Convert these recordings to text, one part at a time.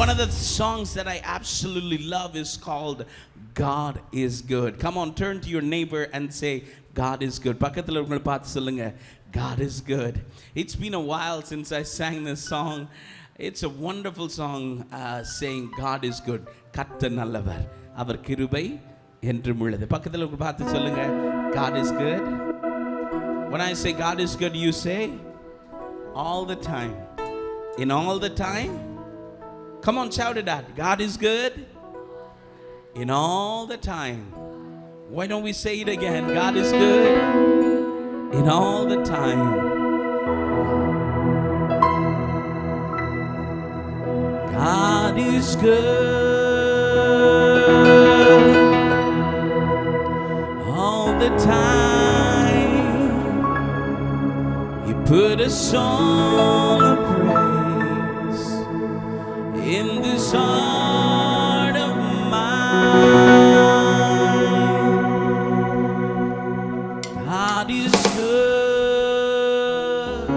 One of the songs that I absolutely love is called God is Good. Come on, turn to your neighbor and say, God is good. பக்கத்தில் இருக்கிறவங்களை பார்த்து சொல்லுங்க, God is good. It's been a while since I sang this song. It's a wonderful song saying God is good. கர்த்தர் நல்லவர், அவர் கிருபை என்றும் உள்ளது. பக்கத்தில் இருக்கிறவங்களை பார்த்து சொல்லுங்க, God is good. When I say God is good, you say all the time. In all the time. Come on, shout it out. God is good in all the time. Why don't we say it again? God is good in all the time. God is good all the time. You put a song of praise in this heart of mine. God is good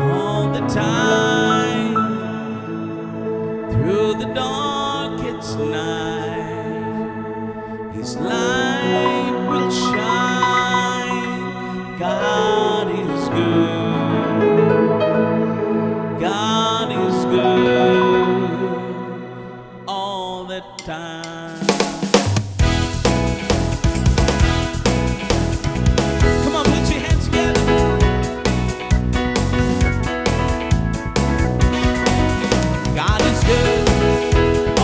all the time. Through the darkest night, His light will shine. God is good. God is good all the time. Come on, put your hands together. God is good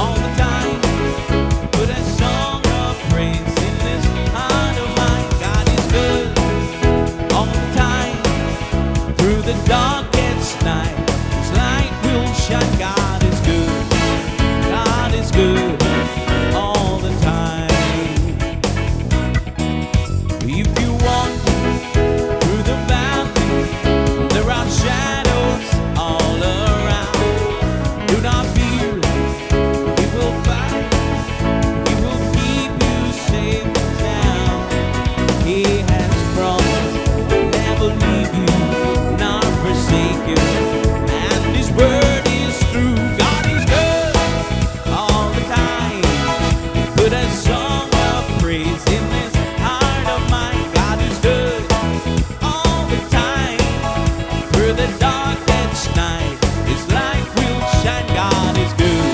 all the time. Put a song of praise in this heart of mine. God is good all the time. Through the darkest night, His light will shine. God is good. God is good all the time. If you walk through the valley, there are shadows all around. Do not fear, He will fight. He will keep you safe and sound. He has promised never leave you nor forsake you, and His word is true. God is good all the time. Put a song of praise in this heart of mine. God is good all the time. Through the darkest night, His light will shine. God is good.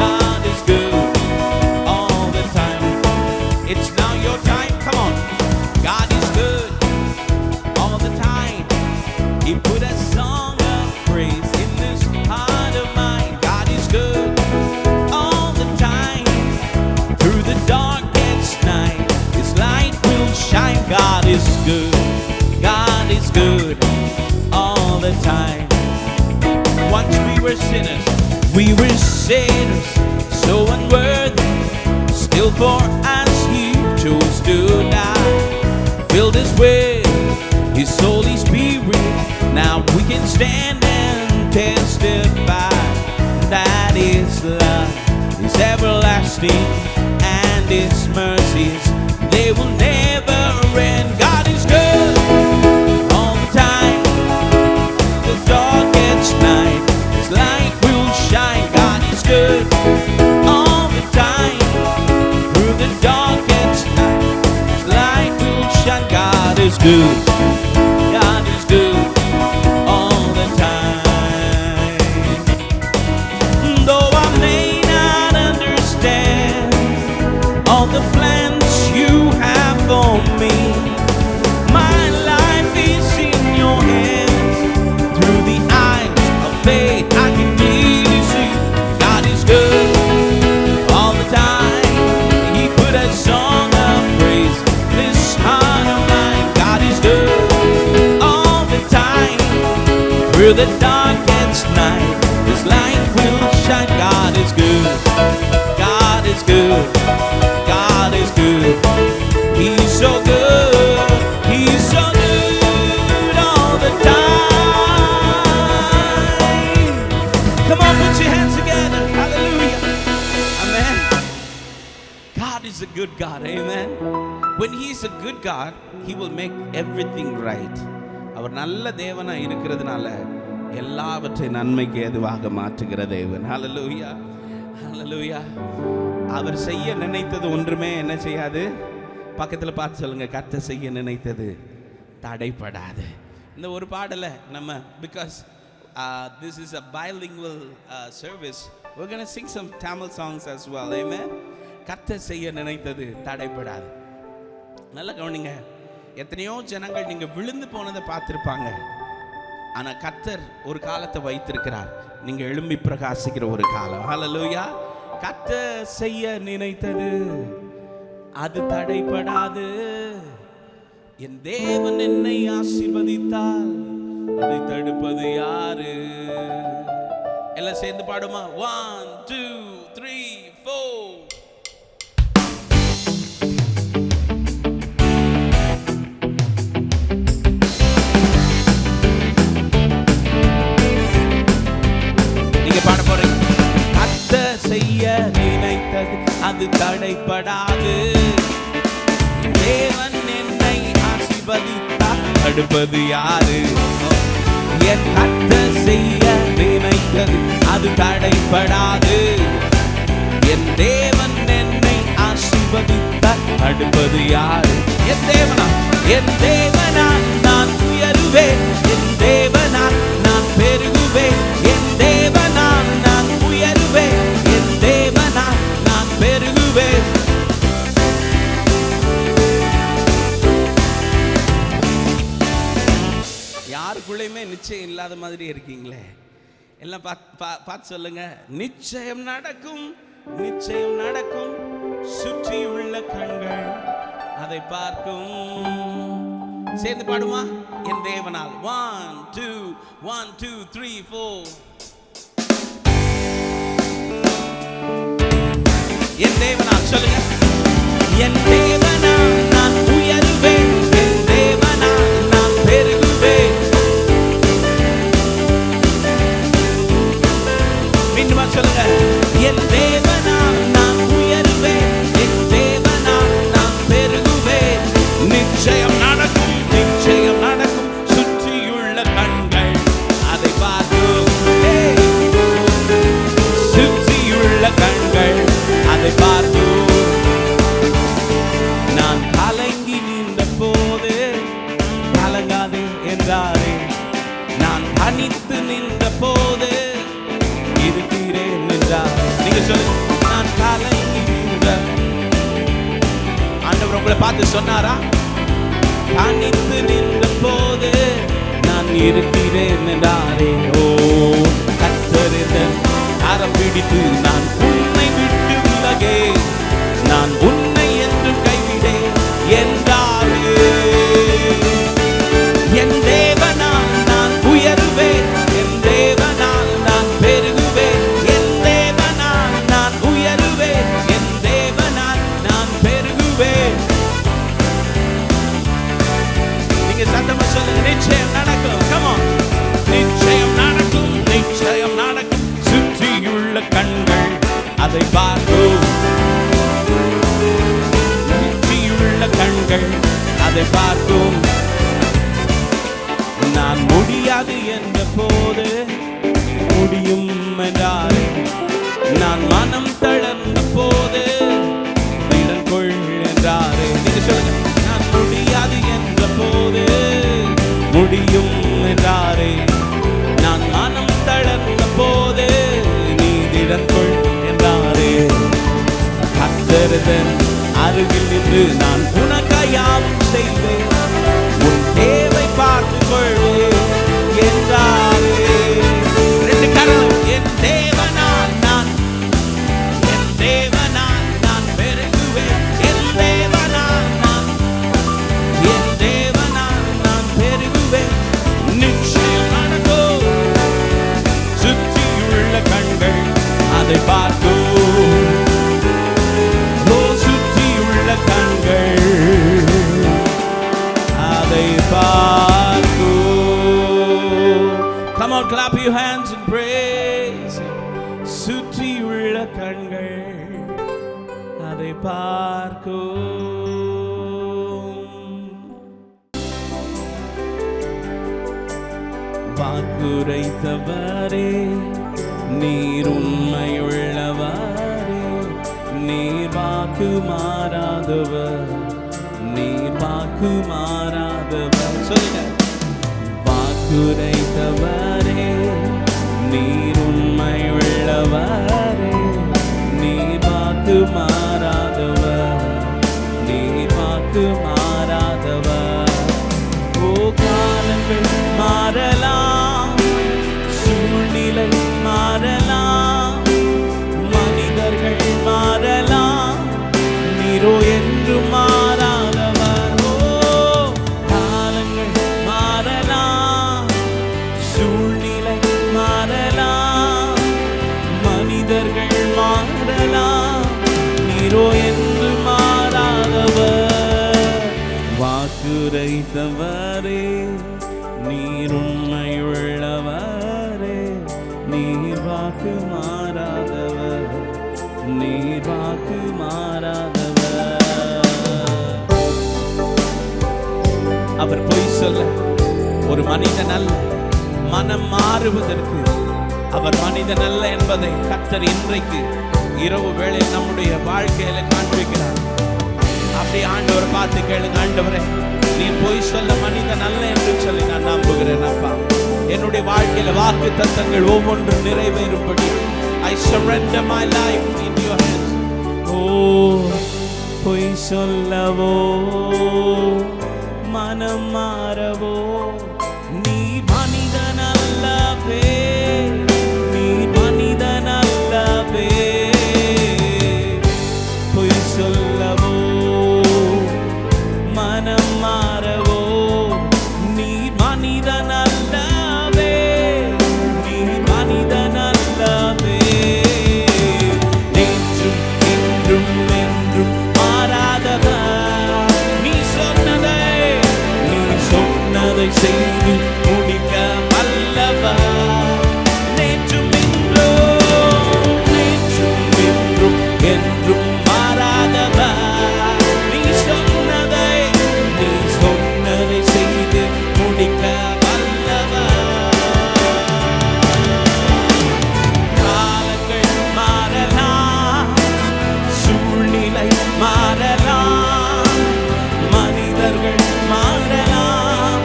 God is good all the time. It's now your time. Come on. God is good all the time. He put a song of praise in this heart of mine. God is good all the time. Through the darkest night, His light will shine. God is good. God is good all the time. Once we were sinners, so unworthy. Still for us He chose to die. Filled us with His Holy Spirit. Now we can stand and testify that His love is everlasting and His mercies, they will never end. God is good all the time. The darkest night, His light will shine. God is good all the time. Through the darkest night, His light will shine. God is good. God is good all the time. Though I may not understand all the plans You have for me, my life is in Your hands. Through the eyes of faith, I can clearly see God is good all the time. He put a song of praise in this heart of mine. God is good all the time. Through the darkest night, His light will shine. God is good. God is good. God is good. He's so good. He's so good all the time. Come on, put your hands together. Hallelujah. Amen. God is a good God. Amen. When He is a good God, He will make everything right. அவர் நல்ல தேவனா இருக்கிறதுனால எல்லாவற்றையும் நன்மைக்கு ஏதுவாக மாற்றுகிற தேவன். ஹல்லேலூயா, ஹல்லேலூயா. அவர் செய்ய நினைத்தது ஒன்றுமே என்ன செய்யாது. பக்கத்தில் பார்த்து சொல்லுங்க, கர்த்தர் செய்ய நினைத்தது தடைப்படாது. இந்த ஒரு பாடலை நம்ம, because this is a bilingual service, we're going to sing some Tamil songs as well. Amen. கர்த்தர் செய்ய நினைத்தது தடைப்படாது. நல்ல கவனிங்க. எத்தனையோ ஜனங்கள் நீங்க விழுந்து போனதை பார்த்திருப்பாங்க. ஆனா கர்த்தர் ஒரு காலத்தை வைத்திருக்கிறார், நீங்க எழும்பி பிரகாசிக்கிற ஒரு காலம். ஹல்லேலூயா. கர்த்தர் செய்ய நினைத்தது அது தடைப்படாது. என் தேவன் என்னை ஆசீர்வதித்தால் அதை தடுப்பது யாரு? எல்லாம் சேர்ந்து பாடுமா? 1 2 3 4. செய்ய நினைத்தது அது தடைப்படாது. தேவன் என்னை ஆசீர்வதித்தால் தடுப்பது யாரு? என் கர்த்தர் செய்ய நினைத்தது அது தடைப்படாது. என் தேவன் என்னை ஆசீர்வதித்தால் தடுப்பது யாரு? என் தேவனா, என் தேவனால் நான் உயருவேன், என் தேவனால் நான் பெருகுவேன், என் தேவனால் நான் உயருவேன், என் தேவனால் நான் பெருகுவேன். யாருக்குள்ளேயுமே நிச்சயம் இல்லாத மாதிரி இருக்கீங்களே, எல்லாம் பார்த்து சொல்லுங்க, நிச்சயம் நடக்கும், நிச்சயம் நடக்கும், சுற்றியுள்ள கண்கள் அதை பார்க்கும். சேர்ந்து பாடுமா? என் தேவனால். 1 2 1 2 3 4. என் தேவனால் சொல்லுங்க. என் தேவனால் நான் உயருவேன், என் தேவனால் நான் பெருகுவேன். மீண்டும் சொல்லுங்க. என் தேவனால் நான் உயருவேன், என் தேவனால் நான் பெருகுவேன். நிச்சயம் நடக்கும், நிச்சயம் நடக்கும், சுற்றியுள்ள கண்கள் அதை பார்க்கும். சுற்றியுள்ள கண்கள் அதை பார்க்கும். நான் கலங்கி நின்ற போது கலங்காதே என்றாரே, நான் தனித்து நின்ற போது இருக்கிறேன் என்றார். நீங்க சொல்லுங்க. நான் கலங்கி நின்ற, ஆண்டவர் உங்களை பார்த்து சொன்னாரா? தனித்து நின்ற போது நான் இருக்கிறேன் என்றாரே. ஓ கர்த்தர் கரம் பிடித்து நான் உன்னை விட்டு விலகே, நான் உன்னை என்றும் கைவிடேன் என்றாரே. என் தேவனால் நான் உயருவேன், என் தேவனால் நான் பெருகுவேன், என் தேவனால் நான் உயருவேன், என் தேவனால் நான் பெருகுவேன். நீங்க சத்தமா சொல்லுங்க. நிச்சயம் நடக்கும். Come on. நிச்சயம் நடக்கும், நிச்சயம் நடக்கும், சுற்றியுள்ள கண்கள் அதை பார்க்கும். சுற்றியுள்ள கண்கள் அதை பார்க்கும். நான் முடியாது என்ற போது முடியும் என்றாரே, நான் மனம் தளர்ந்த போது திடன் கொள் என்றாரே. நீங்க சொல்லுங்க. நான் முடியாது என்ற போது முடியும் என்றாரே, நான் மனம் தளர்ந்த போது நீ திடன் கொள் என்றாரே. கர்த்தர் அருகில் நின்று நான் உனக்காயாவும் செய்வேன், உன் தேவை பார்த்துக் கொள்வேன் என்றாரே. ரெண்டு கரம். என் தேவனால் நான், என் தேவனால் நான் பெருகுவேன், என் தேவனால் நான், என் தேவனால் நான் பெருகுவேன். நிச்சயம் நடக்கும், சுற்றியுள்ள கண்கள் அதை பார்க்கும். சுற்றியுள்ள கண்கள் அதை பார்க்கும். Come on, clap your hands and praise. சுற்றியுள்ள கண்கள் அதை பார்க்கும். வாக்குரைத்தவரே நீர் உண்மையுள்ளவரே, நீர் வாக்கு மாறாதவர், நீர் வாக்கு மாறாதவர். சொல்லுங்க. வாக்குரைத்தவரே நீர் உண்மையுள்ளவரே, நீர் வாக்கு மாறாதவர், நீர் வாக்கு மாறாதவர். ஓ காலங்கள் மாறலாம், சூழ்நிலை மாறலாம், மனிதர்கள் மாறலாம், நீரோ என்று மாறாதவர். ஓ காலங்கள் மாறலாம், சூழ்நிலை மாறலாம், மனிதர்கள் மாறலாம், நீரோ என்று மாறாதவர். வாக்குரைத்தவரே நீர் உண்மையுள்ளவரே, நீர் வாக்கு மாறாதவர், நீர் வாக்கு மாறாதவர். அவர் பொய் சொல்ல ஒரு மனிதன் அல்ல, மனம் மாறுவதற்கு அவர் மனிதன் அல்ல என்பதை கர்த்தர் இன்றைக்கு இரவு வேளையில் நம்முடைய வாழ்க்கையில காண்பிக்கிறார். அப்படி ஆண்டவர் பார்த்து கேளுங்க, ஆண்டவரே நீ பொய் சொல்ல மனிதன் அல்ல என்று சொல்லி நான் நம்புகிறேன். அப்பா, என்னுடைய வாழ்க்கையில வாக்கு தத்தங்கள் ஒவ்வொன்றும் நிறைவேறும்படி I surrender my life in your hands. ஓ பொய் சொல்லவோ மனம் மாறவோ நீ மனிதன் அல்லவே, நீ மனிதன் அல்லவே. பொய் சொல்லவோ மனம் மாறவோ நீ மனிதன் அல்லவே, நீ மனிதன் அல்லவே. நேற்றும் இன்றும் என்றும் மாறாதவர், நீ சொன்னதை செய்து முடிக்க வல்லவர். நேற்றும் இன்றும் என்றும் மாறாதவர், நீ சொன்னதை செய்து முடிக்க வல்லவர். காலங்கள் மாறலாம், சூழ்நிலை மாறலாம், மனிதர்கள் மாறலாம்,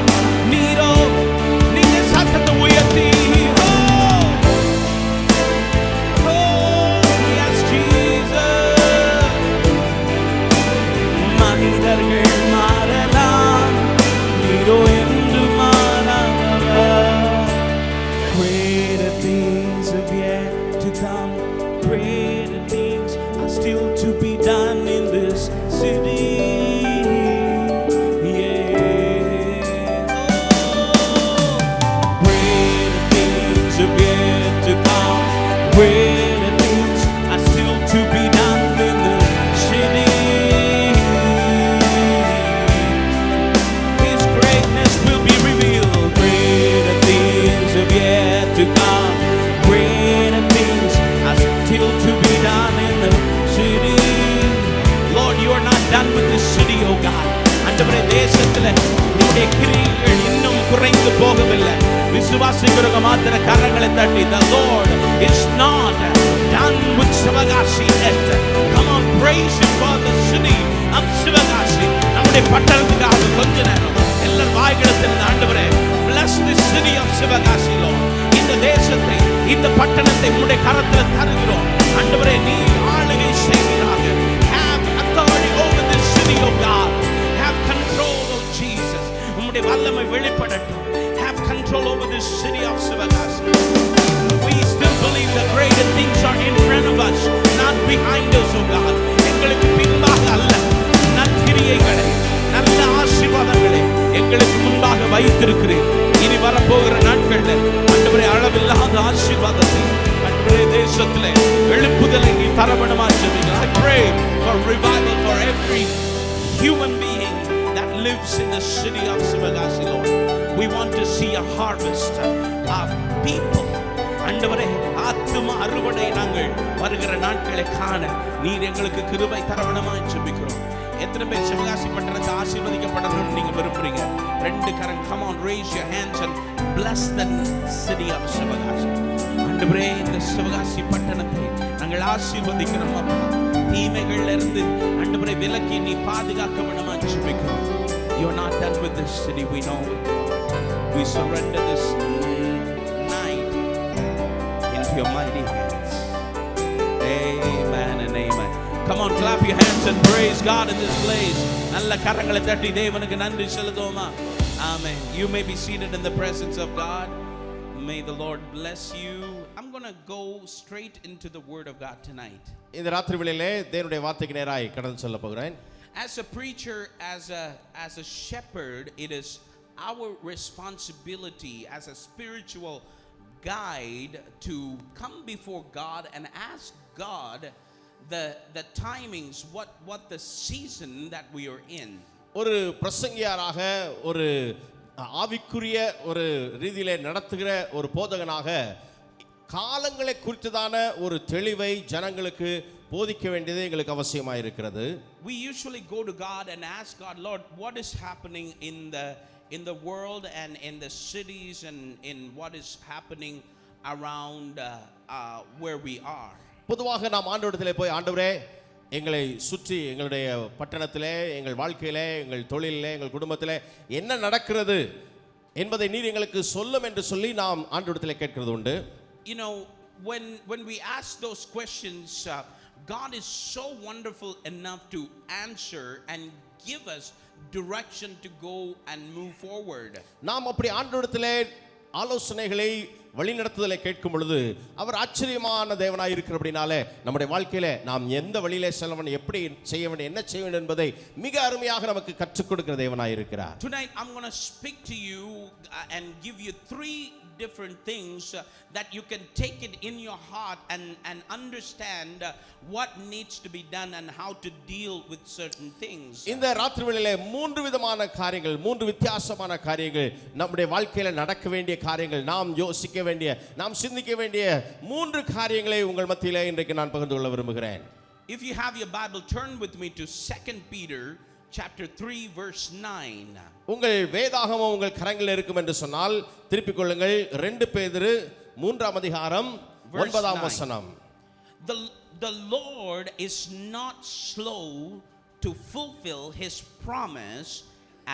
நீரோ நீங்க சத்தத்தை உயர்த்தி மனிதர்கள் மாறலாம், நீரோ என்று மாறாதவர். Greater things have yet to come, greater things are still to be done in this city. Greater things are still to be done in the city. His greatness will be revealed. Greater things have yet to come. Greater things are still to be done in the city. Lord, you are not done with this city, oh God. ஆண்டவரே, தேசத்துல உம்முடைய கிரியைகள் இன்னும் குறைந்து போகவில்லை. விசுவாசிக்கிறவங்க மாத்திர கரங்களை தட்டி, the Lord is not done with Sivagasi yet. Come on, praise him for the city of Sivagasi. நம்முடைய பட்டணத்துக்காக கொஞ்ச நேரம் எல்லார் வாய்களத்தில் ஆண்டவரே, bless this city of Sivagasi, Lord. இந்த தேசத்தை, இந்த பட்டணத்தை உம்முடைய கரத்தில் தருகிறோம். ஆண்டவரே, நீ ஆளுகை செய்வீராக. Have authority over this city, oh God. Have control, oh Jesus. உம்முடைய வல்லமை வெளிப்படட்டும். Have control over this city of Sivagasi. We still believe that greater things are in front of us, not behind us, oh God. எங்களுக்கு பின்பாக அல்ல, நற்கிரியைகளை, நல்ல ஆசீர்வாதங்களை எங்களுக்கு முன்பாக வைத்திருக்கிறேன். இனி வரப்போகிற நாட்களில் ஆண்டவரே, அளவில்லாத ஆசீர்வாதத்தை ஆண்டவரே தேசத்திலே எழுப்புதலை நீ தரவேண்டுமா ஜெபிக்கிறேன். I pray for revival for every human being that lives in the city of Sivagasi, Lord. We want to see a harvest of people. ஆண்டவரே, ஆத்தும அறுவடை நாங்கள் வருகிற நாட்களை காண நீர் எங்களுக்கு கிருபை தரவேண்டுமாய் ஜெபிக்கிறோம். எத்தனை பேர் சிவகாசி பட்டணத்தை ஆசீர்வதிக்கப்படணும்னு நீங்க விரும்புறீங்க? ரெண்டு கரம், come on, raise your hands and bless the city of Sivagasi. ஆண்டவரே இந்த சிவகாசி பட்டணத்தை நாங்கள் ஆசீர்வதிக்கிறோம் அப்பா. தீமைகள்ல இருந்து ஆண்டவரே விலக்கி நீ பாதுகாக்க வேண்டுமா ஜெபிக்கிறோம். You are not done with this city, we know it, Lord. We surrender this night into your mighty hands. Amen and amen. Come on, clap your hands and praise God in this place. நல்ல கரங்களை தட்டி தேவனுக்கு நன்றி செலுத்துவோமா. Amen. You may be seated in the presence of God. May the Lord bless you. I'm going to go straight into the word of God tonight. இந்த ராத்திரி வேளையிலே தேவனுடைய வார்த்தைக்கு நேராய் கடந்து செல்ல போகிறேன். As a preacher, as a shepherd, it is our responsibility as a spiritual guide to come before God and ask God the timings, what the season that we are in. ஒரு பிரசங்கியாராக, ஒரு ஆவிக்குரிய ஒரு ரீதியிலே நடத்துகிற ஒரு போதகனாக காலங்களை குறித்ததான ஒரு தெளிவை ஜனங்களுக்கு போதிக்க வேண்டியது எங்களுக்கு அவசியமாக இருக்கிறது. We usually go to God and ask God, Lord, what is happening in the world and in the cities and in what is happening around where we are. பொதுவாக நாம் ஆண்டவரிடத்திலே போய், ஆண்டவரே எங்களை சுற்றி எங்களுடைய பட்டணத்திலே, எங்கள் வாழ்க்கையிலே, எங்கள் தொழிலிலே, எங்கள் குடும்பத்திலே என்ன நடக்கிறது என்பதை நீர் எங்களுக்கு சொல்லும் என்று சொல்லி நாம் ஆண்டவரிடத்திலே கேட்கிறது உண்டு. You know, when we ask those questions, God is so wonderful enough to answer and give us direction to go and move forward. நாம் அப்படி ஆண்டவரிடத்திலே ஆலோசனைகளை வழிநடத்துதலை கேட்கும் பொழுது அவர் ஆச்சரியமான தேவனாய் இருக்கிறபடினாலே நம்முடைய வாழ்க்கையில நாம் எந்த வழியிலே செல்ல வேண்டும், எப்படி செய்ய வேண்டும், என்ன செய்ய வேண்டும் என்பதை மிக அருமையாக நமக்கு கற்றுக் கொடுக்கிற தேவனாய் இருக்கிறார். Tonight I'm going to speak to you and give you 3 different things that you can take it in your heart and understand what needs to be done and how to deal with certain things. இந்த ராத்திரி வேளையிலே 3 விதமான காரியங்கள், 3 வித்தியாசமான காரியங்கள், நம்முடைய வாழ்க்கையில நடக்க வேண்டிய காரியங்கள், நாம் யோசிக்க வேண்டிய, நாம் சிந்திக்க வேண்டிய 3 காரியங்களை உங்கள் மத்தியிலே இன்றைக்கு நான் பகிர்ந்து கொள்ள விரும்புகிறேன். If you have your Bible, turn with me to 2 Peter chapter 3 verse 9. உங்கள் வேதாகமம் உங்கள் கரங்களில் இருக்கும் என்று சொன்னால் திருப்பிக் கொள்ளுங்கள். 2 பேதுரு 3ஆம் அதிகாரம் 9ஆம் வசனம். The Lord is not slow to fulfill his promise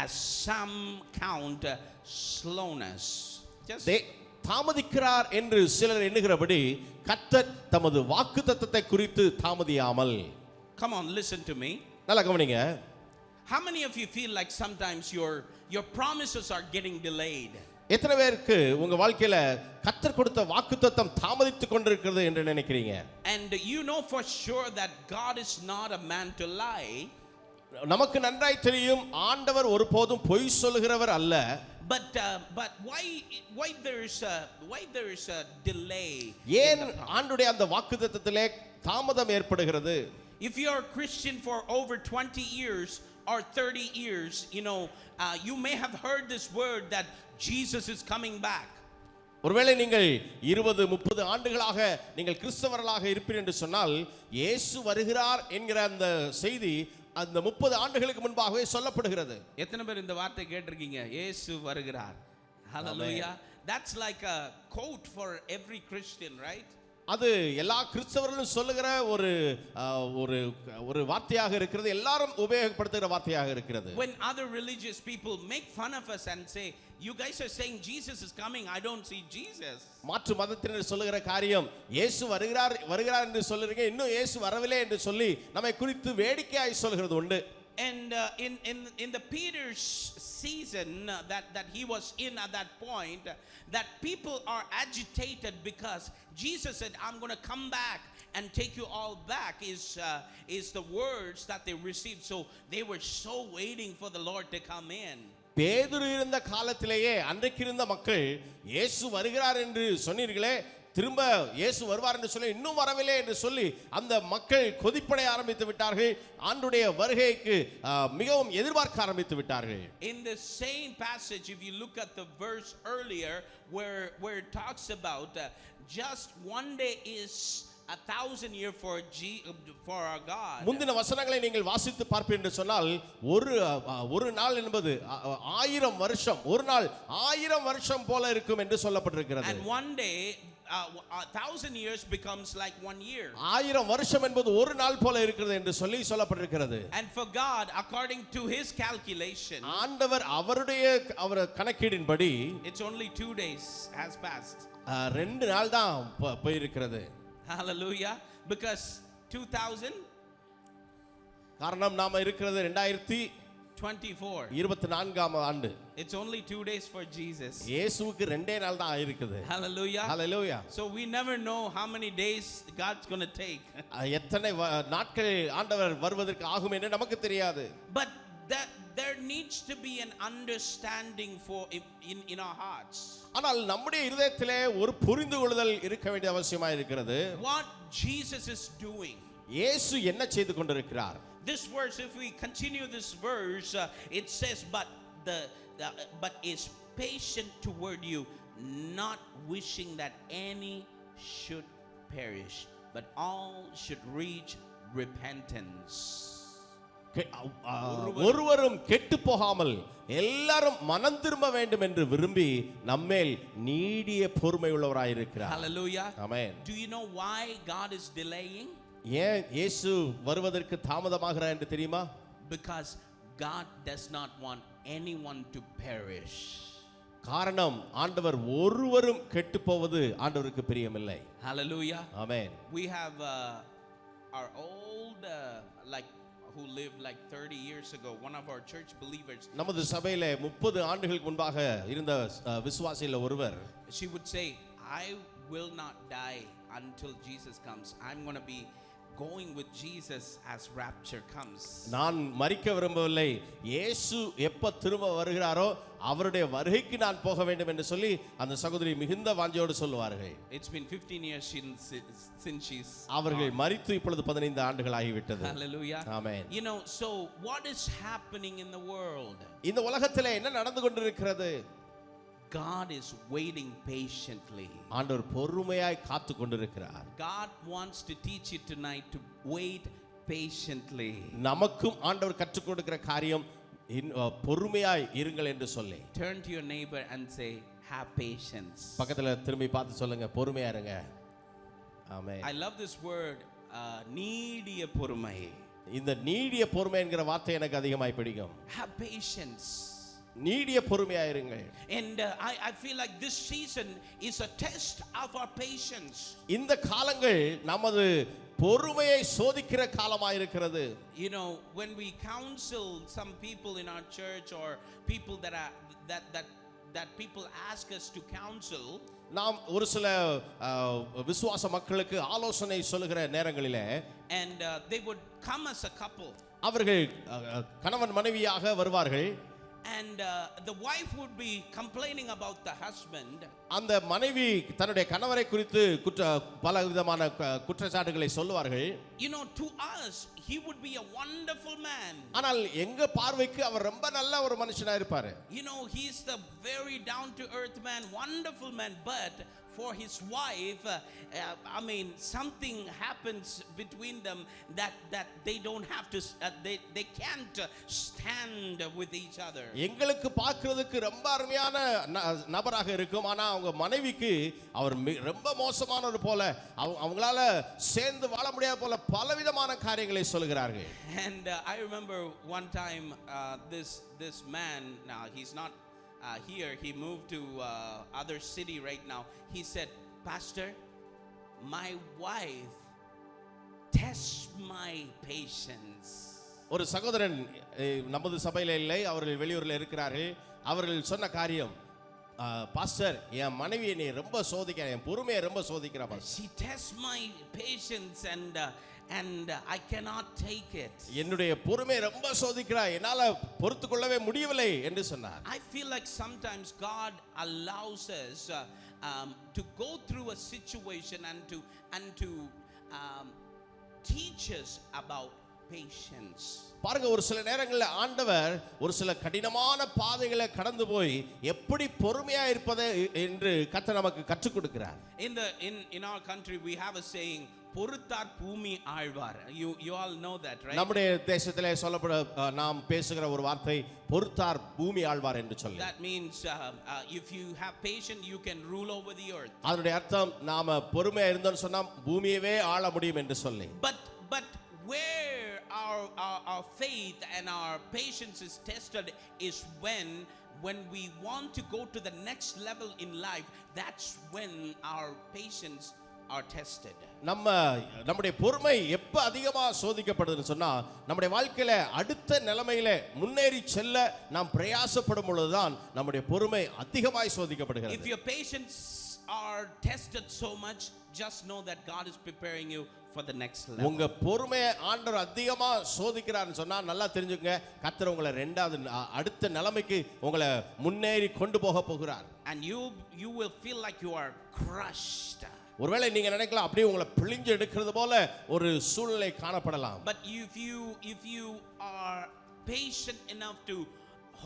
as some count slowness. தாமதிக்கிறார் என்று சிலர் எண்ணுகிறபடி கர்த்தர் தமது வாக்குத்தத்தத்தை குறித்து தாமதியாமல். Come on, listen to me. நல்லா கவனிங்க. How many of you feel like sometimes your promises are getting delayed? எத்தனை பேருக்கு உங்க வாழ்க்கையில கர்த்தர் கொடுத்த வாக்குத்தத்தம் தாமதித்துக் கொண்டிருக்கிறது என்று நினைக்கிறீங்க? And you know for sure that God is not a man to lie. நமக்கு நன்றாய் தெரியும் ஆண்டவர் ஒருபோதும் பொய் சொல்லுகிறவர் அல்ல. But why there is a delay? ஏன் ஆண்டவருடைய அந்த வாக்குத்தத்தத்திலே தாமதம் ஏற்படுகிறது? If you are a Christian for over 20 years or 30 years, you may have heard this word that Jesus is coming back. ஒருவேளை நீங்கள் 20-30 ஆண்டுகளாக நீங்கள் கிறிஸ்தவர்களாக இருப்பீர்கள் என்று சொன்னால் இயேசு வருகிறார் என்கிற அந்த செய்தி அந்த 30 ஆண்டுகளுக்கு முன்பாகவே சொல்லப்படுகிறது. எத்தனை பேர் இந்த வார்த்தை கேட்டிருக்கீங்க? இயேசு வருகிறார். Hallelujah. That's like a quote for every Christian, right? அது எல்லா கிறிஸ்தவர்களும் சொல்லுகிற ஒரு வார்த்தையாக இருக்கிறது. எல்லாரும் உபயோகப்படுத்துகிற வார்த்தையாக இருக்கிறது. When other religious people make fun of us and say, you guys are saying Jesus is coming, I don't see Jesus. மாற்று மதத்தினர் சொல்லுகிற காரியம், இயேசு வருகிறார் என்று சொல்லுறீங்க, இன்னும் இயேசு வரவில்லை என்று சொல்லி நம்மை குறித்து வேடிக்கையாய் சொல்கிறது உண்டு. And in the Peter's season that he was in at that point, that people are agitated because Jesus said, I'm going to come back and take you all back, is the words that they received. So they were so waiting for the Lord to come in. பேதுரு இருந்த காலத்திலேயே அன்றைக்கு இருந்த மக்கள் இயேசு வருகிறார் என்று சொன்னீர்களே, திரும்ப இயேசு வருவார் என்று சொல்லி இன்னும் வரவில்லை என்று சொல்லி அந்த மக்கள் கொதிப்படைய ஆரம்பித்து விட்டார்கள். ஆண்டுடைய வருகைக்கு மிகவும் எதிர்பார்க்க ஆரம்பித்து விட்டார்கள். In the same passage, if you look at the verse earlier where it talks about just one day is 1,000 year for our God. முந்தின வசனங்களை நீங்கள் வாசித்து பார்ப்பீர்கள் என்று சொன்னால் ஒரு நாள் என்பது 1000 வருஷம், ஒரு நாள் 1000 வருஷம் போல இருக்கும் என்று சொல்லப்பட்டிருக்கிறது. And one day 1,000 years becomes like 1 year. 1000 வருஷம் என்பது ஒரு நாள் போல இருக்கிறது என்று சொல்லப்பட்டிருக்கிறது. And for God, according to his calculation, ஆண்டவர் அவர் கணக்கீடின்படி it's only 2 days has passed. 2 நாள் தான் போயிருக்கிறது. Hallelujah. Because 2024 காரணம் நாம இருக்கிறது 2024 ஆண்டு. It's only 2 days for Jesus. இயேசுவுக்கு 2 நாள் தான் ஆயிருக்குது. Hallelujah. Hallelujah. So we never know how many days God's going to take. எத்தனை நாட்கள் ஆண்டவர் வருவதற்கு ஆகும் என்று நமக்கு தெரியாது. But there needs to be an understanding in our hearts. ஆனால் நம்முடைய இதயத்திலே ஒரு புரிந்துகொள்ளுதல் இருக்க வேண்டிய அவசியமா இருக்கிறது. What Jesus is doing. இயேசு என்ன செய்து கொண்டிருக்கிறார்? This verse, if we continue this verse, it says, but is patient toward you, not wishing that any should perish, but all should reach repentance. ஒருவரும் கெட்டு போகாமல் எல்லாரும் மனம் திரும்ப வேண்டும் என்று விரும்பி நம்மேல் நீடிய பொறுமை உள்ளவராய் இருக்கிறார். Hallelujah. Amen. Do you know why God is delaying? ஏன் இயேசு வருவதற்கு தாமதமாகிறார் என்று தெரியுமா? Because God does not want anyone to perish. காரணம் ஆண்டவர் ஒருவரும் கெட்டு போவது ஆண்டவருக்கு பிரியமில்லை. Hallelujah. Amen. We have our old like who lived like 30 years ago, one of our church believers. நமது சபையிலே 30 ஆண்டுகளுக்கு முன்பாக இருந்த விசுவாசியில ஒருவர், she would say, I will not die until Jesus comes. I'm going to be going with Jesus as rapture comes. நான் மரிக்க விரும்பவில்லை, இயேசு எப்ப திரும்ப வருகிறாரோ அவருடைய வருகைக்கு நான் போக வேண்டும் என்று சொல்லி அந்த சகோதரி மிகுந்த வாஞ்சையோடு சொல்லுவார்கள். It's been 15 years since she's அவர்கள் மரித்து இப்பொழுது 15 ஆண்டுகள் ஆகிவிட்டது. Hallelujah. Amen. You know, so what is happening in the world? இந்த உலகத்திலே என்ன நடந்து கொண்டிருக்கிறது? God is waiting patiently. ஆண்டவர் பொறுமையாய் காத்து கொண்டிருக்கிறார். God wants to teach you tonight to wait patiently. நமக்கும் ஆண்டவர் கற்றுக் கொடுக்கிற காரியம் பொறுமையாய் இருங்கள் என்று சொல்லி. Turn to your neighbor and say, have patience. பக்கத்துல திரும்பி பார்த்து சொல்லுங்க, பொறுமையா இருங்க. ஆமென். I love this word, நீடிய பொறுமை. இந்த நீடிய பொறுமை என்கிற வார்த்தை எனக்கு அதிகமாய் பிடிக்கும். Have patience. நீடிய பொறுமையா இருங்கள். And I feel like this season is a test of our patience. இந்த காலங்கள் நமது பொறுமையை சோதிக்கிற காலமாய் இருக்கிறது. You know, when we counsel some people in our church or people that people ask us to counsel, நாம் ஒரு சில விசுவாச மக்களுக்கு ஆலோசனை சொல்லுகிற நேரங்களிலே, and they would come as a couple, அவர்கள் கணவன் மனைவியாக வருவார்கள். and the wife would be complaining about the husband. அந்த மனைவி தன்னுடைய கணவரை குறித்து பல விதமான குற்றச்சாட்டுகளை சொல்லுவார்கள். You know, to us he would be a wonderful man. ஆனால் எங்க பார்வைக்கு அவர் ரொம்ப நல்ல ஒரு மனுஷனா இருப்பாரு. You know, he's the very down to earth man, wonderful man, but for his wife, I mean, something happens between them that they don't have to, they can't stand with each other. எங்களுக்கு பார்க்கிறதுக்கு ரொம்ப அருமையான நபராக இருக்கும், ஆனா அவங்க மனைவிக்கு அவர் ரொம்ப மோசமானவர் போல, அவங்களால சேர்ந்து வாழ முடியாத போல பலவிதமான காரியங்களை சொல்கிறார்கள். And I remember one time this man, now he's not here, he moved to other city right now. He said, Pastor, my wife tests my patience. ஒரு சகோதரன் நமது சபையில இல்லை, அவர்கள் வெளியூர்ல இருக்கிறார்கள். அவர்கள் சொன்ன காரியம், பாஸ்டர், என் மனைவியை நீ ரொம்ப சோதிக்கிற, என் பொறுமையை ரொம்ப சோதிக்கிற pastor. She tests my patience and I cannot take it. என்னுடைய பொறுமையை ரொம்ப சோதிக்கிறா, என்னால பொறுத்து கொள்ளவே முடியவில்லை என்று சொன்னார். I feel like sometimes God allows us to go through a situation and to teach us about patience. பாருங்க, ஒரு சில நேரங்களில் ஆண்டவர் ஒரு சில கடினமான பாதைகளை கடந்து போய் எப்படி பொறுமையா இருப்பது என்று கர்த்தர் நமக்கு கற்றுக் கொடுக்கிறார். In our country we have a saying, பொறுத்தார் பூமி Alvar. You all know that, right? நம்முடைய தேசத்திலே சொல்லப்பட நாம் பேசுகிற ஒரு வார்த்தை பொறுத்தார் பூமி ஆழ்வார் என்று சொல்லி. That means if you have patience you can rule over the earth. அதனுடைய அர்த்தம் நாம பொறுமையா இருந்தோம்னு சொன்னா பூமியவே ஆள முடியும் என்று சொல்லி. But where our faith and our patience is tested is when we want to go to the next level in life. That's when our patience are tested. நம்முடைய பொறுமை எப்ப அதிகமா சோதிக்கப்படுதுன்னு சொன்னா நம்முடைய வாழ்க்கையில அடுத்த நிலைமையில முன்னேறி செல்ல நாம் பிரயாசப்படும் பொழுதுதான் நம்முடைய பொறுமை அதிகமாய் சோதிக்கப்படுகிறது. If your patience are tested so much, just know that God is preparing you for the next level. உங்க பொறுமையை ஆண்டவர் அதிகமா சோதிக்கிறார்னு சொன்னா நல்லா தெரிஞ்சுக்கங்க, கர்த்தர் உங்களை ரெண்டாவது அடுத்த நிலைமைக்கு உங்களை முன்னேறி கொண்டு போக போகிறார். And you will feel like you are crushed. ஒருவேளை நீங்க நினைக்கலாம் அப்படியே உங்களை பிழிஞ்சு எடுக்கிறது போல ஒரு சூழ்நிலை காணப்படலாம். But if you are patient enough to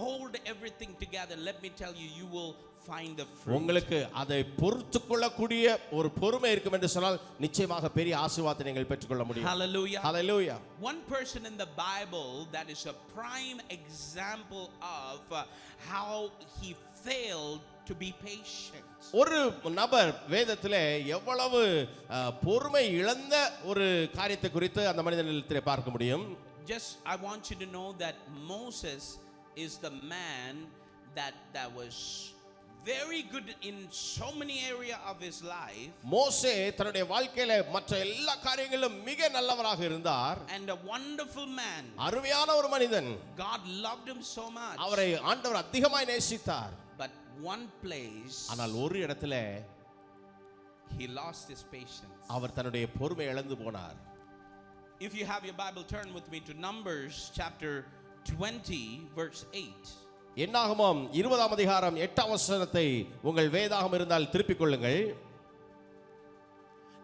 hold everything together, let me tell you, you will find the fruit. உங்களுக்கு அதை பொறுத்துக்கொள்ளக்கூடிய ஒரு பொறுமை இருக்கும் என்று சொன்னால் நிச்சயமாக பெரிய ஆசீர்வாதத்தை நீங்கள் பெற்றுக்கொள்ள முடியும். Hallelujah. Hallelujah. One person in the Bible that is a prime example of how he failed to be patient. ஒரு நபர் வேதத்திலே எவ்வளவு பொறுமை இழந்த ஒரு காரியத்தை குறித்து அந்த மனிதனிடத்திலே பார்க்க முடியும். Just I want you to know that Moses is the man that was very good in so many area of his life. மோசே தன்னுடைய வாழ்க்கையில மற்ற எல்லா காரியங்களிலும் மிக நல்லவராக இருந்தார். And a wonderful man. அருமையான ஒரு மனிதன். God loved him so much. அவரை ஆண்டவர் அதிகமாய் நேசித்தார். But one place ஆனால் ஒரு இடத்துல he lost his patience. அவர் தன்னுடைய பொறுமை இழந்து போனார். If you have your Bible, turn with me to Numbers chapter 20 verse 8. என்னாகமம் 20ஆம் அதிகாரம் 8ஆம் வசனத்தை உங்கள் வேதாகம் இருந்தால் திருப்பிக் கொள்ளுங்கள்.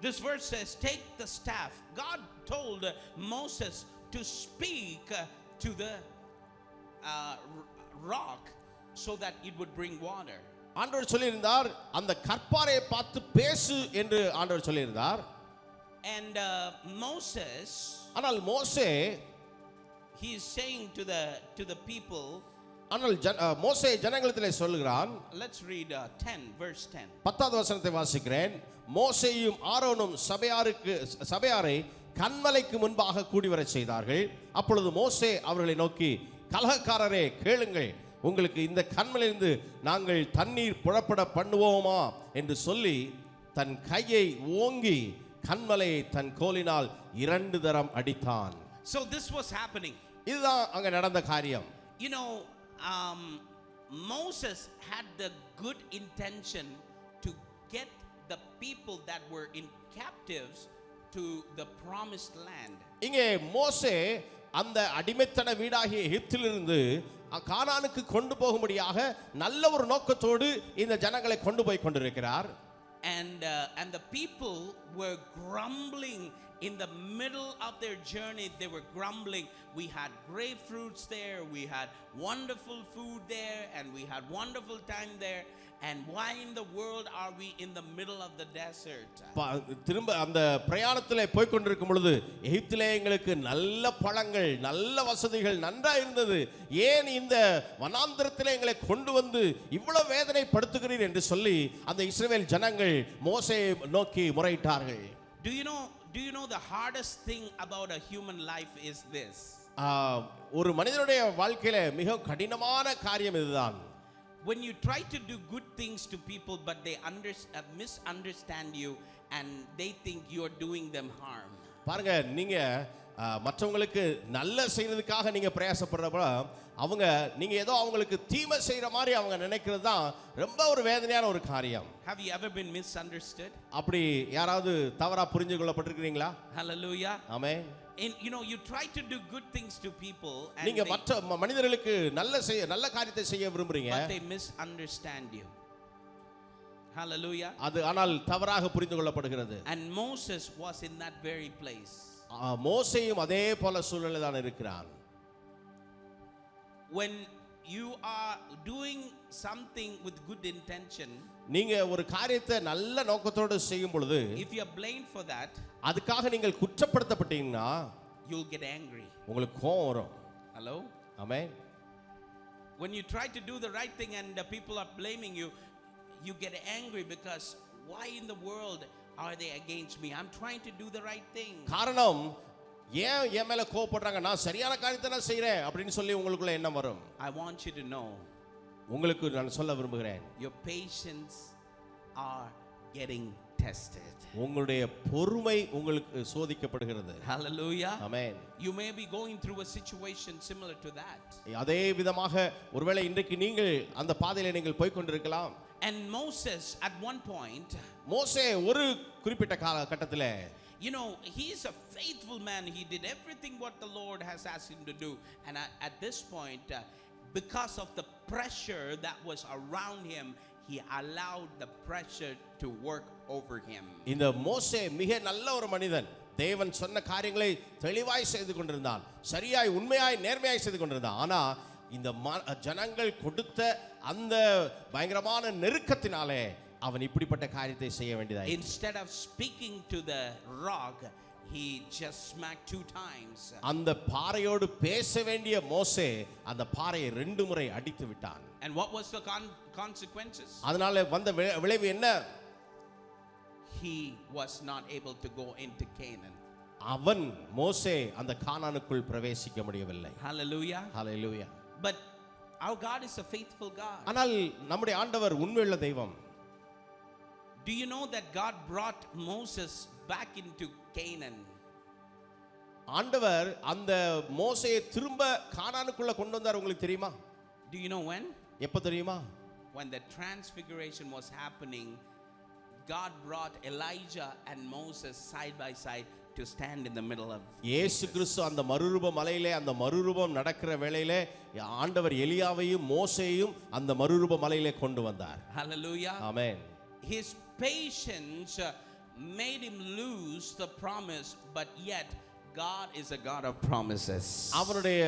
This verse says, take the staff. God told Moses to speak to the rock so that it would bring water. ஆண்டவர் சொல்லியிருந்தார் அந்த கற்பாரையை பார்த்து பேசு என்று ஆண்டவர் சொல்லியிருந்தார். And Moses, ஆனால் மோசே he is saying to the people, ஆனால் மோசே ஜனங்களிடத்திலே சொல்கிறான். Let's read 10 verse 10. 10வது வசனத்தை வாசிக்கிறேன். மோசேயும் ஆரோனும் சபையாரை கன்மலைக்கு முன்பாக கூடி வரச் செய்தார்கள். அப்பொழுது மோசே அவர்களை நோக்கி, கலகக்காரரே கேளுங்கள், உங்களுக்கு இந்த கன்மலையிலிருந்து நாங்கள் தண்ணீர் புறப்பட பண்ணுவோமா என்று சொல்லி தன் கையை ஓங்கி கன்மலையை தன் கோலினால் 2 தரம் அடித்தான். So this was happening. இதுதான் அங்க நடந்த காரியம். You know, Moses had the good intention to get the people that were in captives to the promised land. இங்கே மோசே அந்த அடிமைத்தன வீடாகிய எகிப்திலிருந்து கானானுக்கு கொண்டு போகும்படியாக நல்ல ஒரு நோக்கத்தோடு இந்த ஜனங்களை கொண்டு போய் கொண்டிருக்கிறார். And the people were grumbling in the middle of their journey. They were grumbling. We had grapefruits there, we had wonderful food there, and we had wonderful time there. And why in the world are we in the middle of the desert? திரும்ப அந்த பிரயாணத்திலே போய் கொண்டிருக்கும் பொழுது எகிப்திலே எங்களுக்கு நல்ல பழங்கள் நல்ல வசதிகள் நன்றா இருந்தது, ஏன் இந்த வனாந்தரத்திலே எங்களை கொண்டு வந்து இவ்வளவு வேதனை படுத்துகிறீர் என்று சொல்லி அந்த இஸ்ரவேல் ஜனங்கள் மோசேயை நோக்கி முறையிட்டார்கள். Do you know the hardest thing about a human life is this? ஒரு மனிதனுடைய வாழ்க்கையில மிக கடினமான காரியம் இதுதான். When you try to do good things to people but they misunderstand you and they think you are doing them harm. பாருங்க, நீங்க மற்றவங்களுக்கு நல்ல செய்யறதுக்காக நீங்க பிரயாசப்படுறப்ப அவங்க நீங்க ஏதோ அவங்களுக்கு தீமை செய்யற மாதிரி அவங்க நினைக்கிறது தான் ரொம்ப ஒரு வேதனையான ஒரு காரியம். Have you ever been misunderstood? அப்படி யாராவது தவறா புரிஞ்சு கொள்ளப்பட்டிருக்கீங்களா? Hallelujah. Amen. And you try to do good things to people and நீங்க மற்ற மனிதர்களுக்கு நல்ல காரியத்தை செய்ய விரும்புறீங்க, but they misunderstand you. Hallelujah. அது ஆனால் தவறாக புரிந்து கொள்ளப்படுகிறது. And Moses was in that very place. மோசேயும் அதே போல சூழ்நிலையில் தான் இருக்கிறான். When you are doing something with good intention, நீங்க ஒரு காரியத்தை நல்ல நோக்கத்தோடு செய்யும் பொழுது if you are blamed for that, அதுக்காக நீங்கள் குற்றப்படுத்தப்பட்டீங்கன்னா you'll get angry. உங்களுக்கு கோபம் வரும். Hello? Amen. When you try to do the right thing and the people are blaming you, you get angry because why in the world are they against me? I'm trying to do the right thing. காரணம் ஏன் என் மேல கோபப்படுறாங்க, நான் சரியான காரியத்தை நான் செய்றேன் அப்படின்னு சொல்லி உங்களுக்குள்ள எண்ணம் வரும். I want you to know உங்களுக்கு நான் சொல்ல விரும்புகிறேன், your patience are getting tested. உங்களுடைய பொறுமை உங்களுக்கு சோதிக்கப்படுகிறது. Hallelujah. Amen. You may be going through a situation similar to that. அதே விதமாக ஒருவேளை இன்றைக்கு நீங்கள் அந்த பாதையில நீங்கள் போய் கொண்டிருக்கலாம். And Moses at one point, மோசே ஒரு குறிப்பிட்ட கட்டத்தில், you know, he's a faithful man. He did everything what the Lord has asked him to do. And at this point, because of the pressure that was around him, he allowed the pressure to work over him. இந்த மோசே மிக நல்ல ஒரு மனிதன். தேவன் சொன்ன காரியங்களை தெளிவாய் செய்து கொண்டிருந்தான், சரியாய் உண்மையாய் நேர்மையாய் செய்து கொண்டிருந்தான். ஆனா இந்த ஜனங்கள் கொடுத்த அந்த பயங்கரமான நெருக்கத்தினாலே அவன் இப்படிப்பட்ட காரியத்தை செய்ய வேண்டியதாய். Instead of speaking to the rock, he just smacked 2 times. அந்த பாறையோடு பேச வேண்டிய மோசே அந்த பாறையை 2 முறை அடித்து விட்டான். And what was the consequences? அதனால வந்த விளைவு என்ன? He was not able to go into Canaan. அவன் மோசே அந்த கானானுக்குள் பிரவேசிக்க முடியவில்லை. Hallelujah. Hallelujah. But our God is a faithful God. ஆனால் நம்முடைய ஆண்டவர் உண்மையுள்ள தெய்வம். Do you know that God brought Moses back into Canaan? ஆண்டவர் அந்த மோசேயை திரும்ப கானானுக்குள்ள கொண்டு வந்தார். உங்களுக்கு தெரியுமா? Do you know when? எப்ப தெரியுமா? When the transfiguration was happening, God brought Elijah and Moses side by side to stand in the middle of இயேசு கிறிஸ்து அந்த மறுரூப மலையிலே, அந்த மறுரூபம் நடக்கிற வேளையிலே ஆண்டவர் எலியாவையும் மோசேயையும் அந்த மறுரூப மலையிலே கொண்டு வந்தார். Hallelujah. Amen. His patience made him lose the promise, but yet God is a God of promises. அவருடைய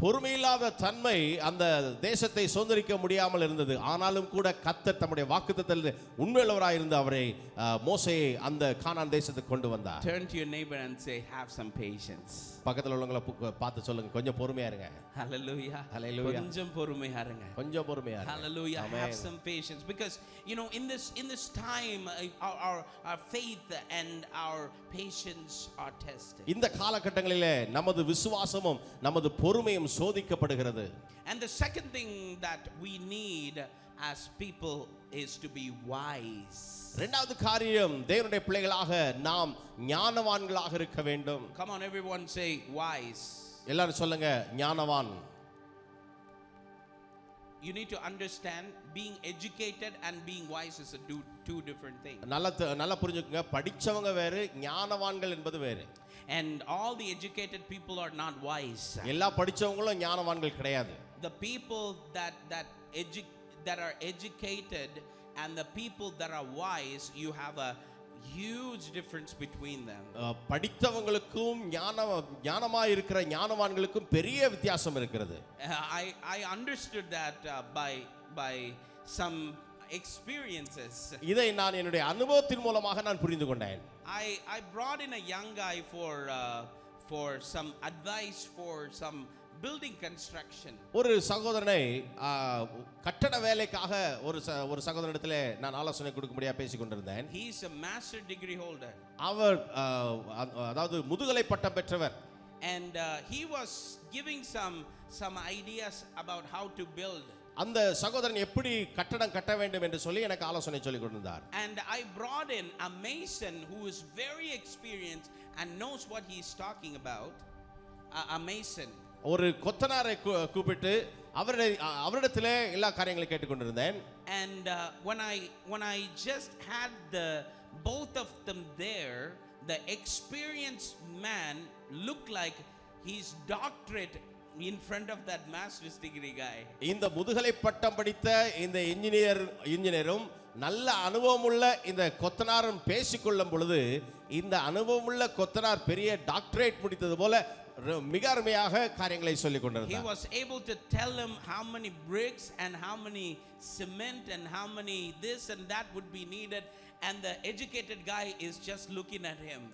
பொறுமையில்லாத தன்மை அந்த தேசத்தை சுதந்திரிக்க முடியாமல் இருந்தது. ஆனாலும் கூட கர்த்தர் தம்முடைய வாக்குத்தத்தத்தில் உண்மையுள்ளவராய் இருந்து அவரை மோசேயை அந்த கானான் தேசத்துக்கு கொண்டு வந்தார். Turn to your neighbor and say, have some patience. பக்கத்துல உள்ளவங்கள பார்த்து சொல்லுங்க, கொஞ்சம் பொறுமையா இருங்க. Hallelujah. Hallelujah. கொஞ்சம் பொறுமையா இருங்க. கொஞ்சம் பொறுமையா இருங்க. Hallelujah. Amen. Have some patience, because you know in this time our faith and our patience are tested. இந்த காலகட்டங்களிலே நமது விசுவாசமும் நமது பொறுமையும் சோதிக்கப்படுகிறது. And the second thing that we need as people is to be wise. இரண்டாவது காரியம், தேவனுடைய பிள்ளைகளாக நாம் ஞானவான்களாக இருக்க வேண்டும். Come on everyone, say wise. எல்லாரும் சொல்லுங்க, ஞானவான். You need to understand being educated and being wise is two different things. நல்லா புரிஞ்சுக்கங்க, படிச்சவங்க வேறு, ஞானவான்கள் என்பது வேறு. And all the educated people are not wise. எல்லா படிச்சவங்களும் ஞானவான்கள் கிடையாது. The people that are educated and the people that are wise, you have a huge difference between them. படித்தவங்களுக்கும் ஞானமாய் இருக்கிற ஞானவான்களுக்கும் பெரிய வித்தியாசம் இருக்கிறது. I understood that by some experiences. இதை நான் என்னுடைய அனுபவத்தின் மூலமாக நான் புரிந்து கொண்டேன். I brought in a young guy for some advice for some building construction. ஒரு சகோதரனை கட்டட வேலைக்காக ஒரு சகோதரனிடத்திலே நான் ஆலோசனை கொடுக்க முடியாது பேசிக் கொண்டிருந்தேன். He is a master degree holder. அவர் அதாவது முதுகலை பட்டம் பெற்றவர். And he was giving some ideas about how to build. அந்த சகோதரன் எப்படி கட்டடம் கட்ட வேண்டும் என்று சொல்லி எனக்கு ஆலோசனை சொல்லிக் கொண்டிருந்தார். And I brought in a mason who is very experienced and knows what he is talking about. A mason. ஒரு கொத்தனாரை கூப்பிட்டு அவரிடத்திலே எல்லா காரியங்களையும் கேட்டுக்கொண்டிருந்தேன். And when I just had both of them there, the experienced man looked like his doctorate in front of that master's degree guy. இந்த முதுகலை பட்டம் படித்த இந்த இன்ஜினியரும் நல்ல அனுபவமுள்ள இந்த கொத்தனாரும் பேசிக்கொள்ளும் பொழுது இந்த அனுபவமுள்ள கொத்தனார் பெரிய டாக்டரேட் முடித்தது போல மிக அருமையாக காரியங்களை சொல்லிக் He கொண்டிருந்தார். was able to tell him how many bricks and how many cement and how many this and that would be needed, and the educated guy is just looking at him.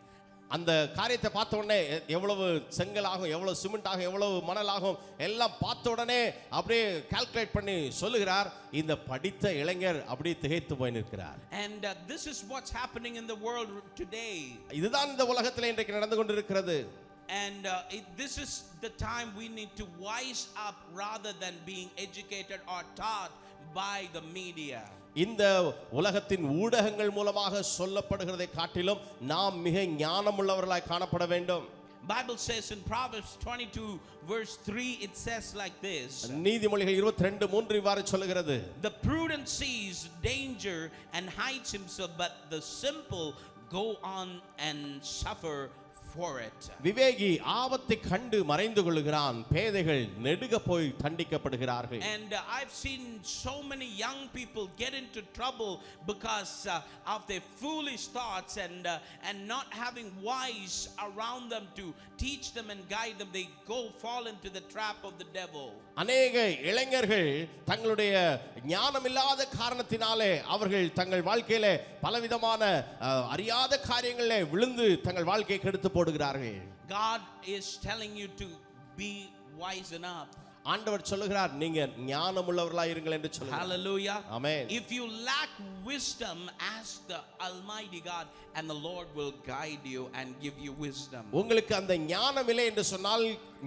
அந்த காரியத்தை பார்த்த உடனே எவ்வளவு செங்கல் ஆகும், எவ்வளவு cement ஆகும், எவ்வளவு மணல் ஆகும் எல்லாம் பார்த்த உடனே அப்படியே கால்குலேட் பண்ணி சொல்லுகிறார். இந்த படித்த இளைஞர் அப்படியே திகைத்து போய் நிற்கிறார். And this is what's happening in the world today. இதுதான் இந்த உலகத்தில் இன்றைக்கு நடந்து கொண்டிருக்கிறது. And this is the time we need to wise up rather than being educated or taught by the media. இந்த உலகத்தின் ஊடகங்கள் மூலமாக சொல்லப்படுகிறதை காட்டிலும் நாம் மிக ஞானமுள்ளவர்களாய் காணப்பட வேண்டும். Bible says in Proverbs 22 verse 3 it says like this. நீதிமொழிகள் 22:3 இவ்வாறு சொல்லுகிறது. The prudent sees danger and hides himself, but the simple go on and suffer for it. விவேகி ஆபத்தை கண்டு மறைந்து கொள்கிறான், பேதைகள் நெடுக போய் தண்டிக்கப்படுகிறார்கள். And I've seen so many young people get into trouble because of their foolish thoughts and not having wise around them to teach them and guide them. They fall into the trap of the devil. அநேக இளைஞர்கள் தங்களுடைய ஞானமில்லாத காரணத்தினாலே அவர்கள் தங்கள் வாழ்க்கையிலே பலவிதமான அறியாத காரியங்களிலே விழுந்து தங்கள் வாழ்க்கையை கெடுத்து போடுகிறார்கள். God is telling you to be wisen up. ஆண்டவர் சொல்லுகிறார், நீங்க ஞானமுள்ளவர்களாய் இருங்கள் என்று சொல்லுகிறார். Hallelujah. Amen. If you lack wisdom, ask the Almighty God and the Lord will guide you and give you wisdom. உங்களுக்கு அந்த ஞானம் இல்லை என்று சொன்னால்